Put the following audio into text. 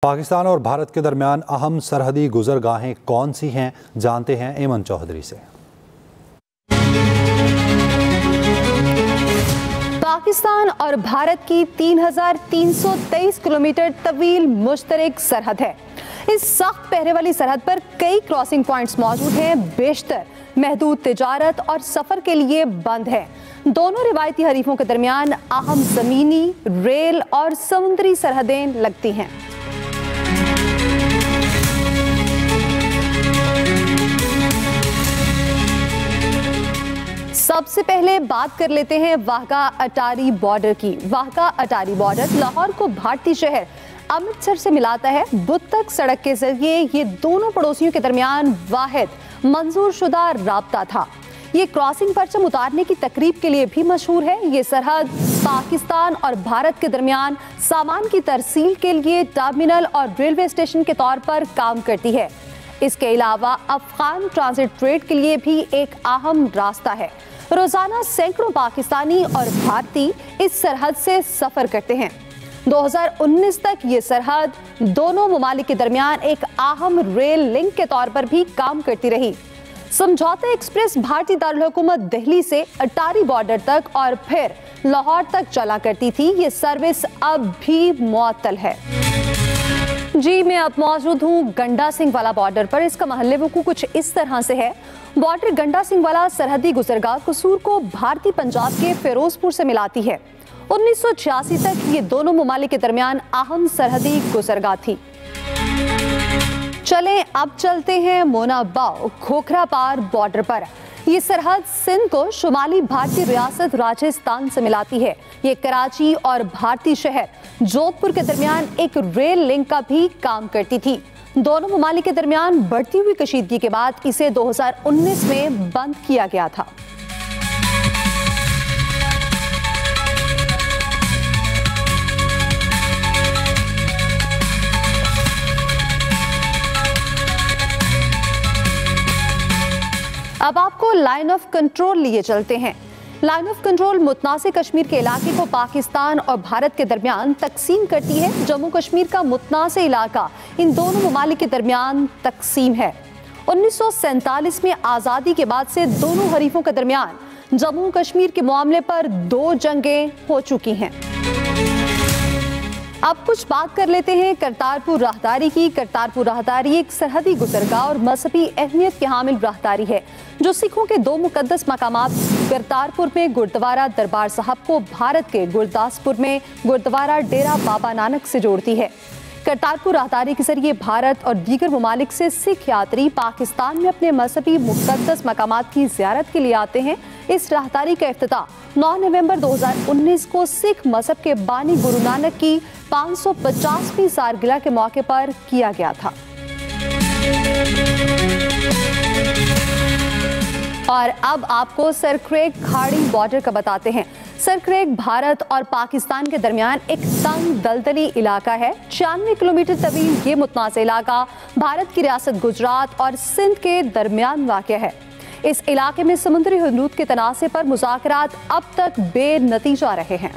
पाकिस्तान और भारत के दरमियान अहम सरहदी गुजरगाहें कौन सी हैं, जानते हैं एमन चौधरी से। पाकिस्तान और भारत की 3,323 किलोमीटर तवील मुश्तरक सरहद है। इस सख्त पहरे वाली सरहद पर कई क्रॉसिंग पॉइंट्स मौजूद हैं। बेशतर महदूद तिजारत और सफर के लिए बंद है। दोनों रिवायती हरीफों के दरमियान अहम जमीनी, रेल और समुद्री सरहदें लगती हैं। सबसे पहले बात कर लेते हैं वाहगा अटारी बॉर्डर की। वाहगा अटारी बॉर्डर लाहौर को भारतीय शहर अमृतसर से मिलाता है। बुध तक सड़क के जरिए ये दोनों पड़ोसियों के दरमियान वाहिद मंजूर शुदा राब्ता था। ये क्रॉसिंग परचम उतारने की तकरीब के लिए भी मशहूर है। ये सरहद पाकिस्तान और भारत के दरमियान सामान की तरसील के लिए टर्मिनल और रेलवे स्टेशन के तौर पर काम करती है। इसके अलावा अफगान ट्रांजिट ट्रेड के लिए भी एक अहम रास्ता है। रोजाना सैकड़ों पाकिस्तानी और भारतीय इस सरहद से सफर करते हैं। 2019 तक ये सरहद दोनों ममालिक के दरमियान एक अहम रेल लिंक के तौर पर भी काम करती रही। समझौता एक्सप्रेस भारतीय दारुल हुकूमत दिल्ली से अटारी बॉर्डर तक और फिर लाहौर तक चला करती थी। ये सर्विस अब भी मुअत्तल है। जी, मैं अब मौजूद हूँ गंडा सिंह वाला बॉर्डर पर। इसका महल्ले वकूँ कुछ इस तरह से है। बॉर्डर गंडा सिंह वाला सरहदी गुजरगाह कसूर को भारतीय पंजाब के फिरोजपुर से मिलाती है। 1986 तक ये दोनों ममालिक के दरमियान अहम सरहदी गुजरगाह थी। चलें अब चलते हैं मोनाबाव खोखरा पार बॉर्डर पर। ये सरहद सिंध को शुमाली भारतीय रियासत राजस्थान से मिलाती है। ये कराची और भारतीय शहर जोधपुर के दरमियान एक रेल लिंक का भी काम करती थी। दोनों ममालिक के दरमियान बढ़ती हुई कशीदगी के बाद इसे 2019 में बंद किया गया था। अब आपको लाइन ऑफ कंट्रोल लिए चलते हैं। लाइन ऑफ कंट्रोल मुतनाज़ कश्मीर के इलाके को पाकिस्तान और भारत के दरमियान तकसीम करती है। जम्मू कश्मीर का मुतनाज़ इलाका इन दोनों ममालिक के दरमियान तकसीम है। 1947 में आज़ादी के बाद से दोनों हरीफों के दरमियान जम्मू कश्मीर के मामले पर 2 जंगें हो चुकी हैं। अब कुछ बात कर लेते हैं करतारपुर राहदारी की। करतारपुर राहदारी एक सरहदी गुजरगाह और मजहबी अहमियत की हामिल राहदारी है जो सिखों के 2 मुकद्दस मकामात करतारपुर में गुरुद्वारा दरबार साहब को भारत के गुरदासपुर में गुरुद्वारा डेरा बाबा नानक से जोड़ती है। करतारपुर राहदारी के जरिए भारत और दीगर ममालिक से सिख यात्री पाकिस्तान में अपने मजहबी मुकद्दस मकामात की ज़ियारत के लिए आते हैं। इस राहदारी का इफ्तिताह 9 नवंबर 2019 को सिख मजहब के बानी गुरु नानक की 550वीं सालगिरह के मौके पर किया गया था। और अब आपको सरक्रेक खाड़ी बॉर्डर का बताते हैं। सरक्रेक भारत और पाकिस्तान के दरमियान एक तंग दलदली इलाका है। 96 किलोमीटर तवील ये मुतनाज़ इलाका भारत की रियासत गुजरात और सिंध के दरमियान वाक़या है। इस इलाके में समुद्री हुदूद के तनाज़े पर मुज़ाकरात अब तक बेनतीजा रहे हैं।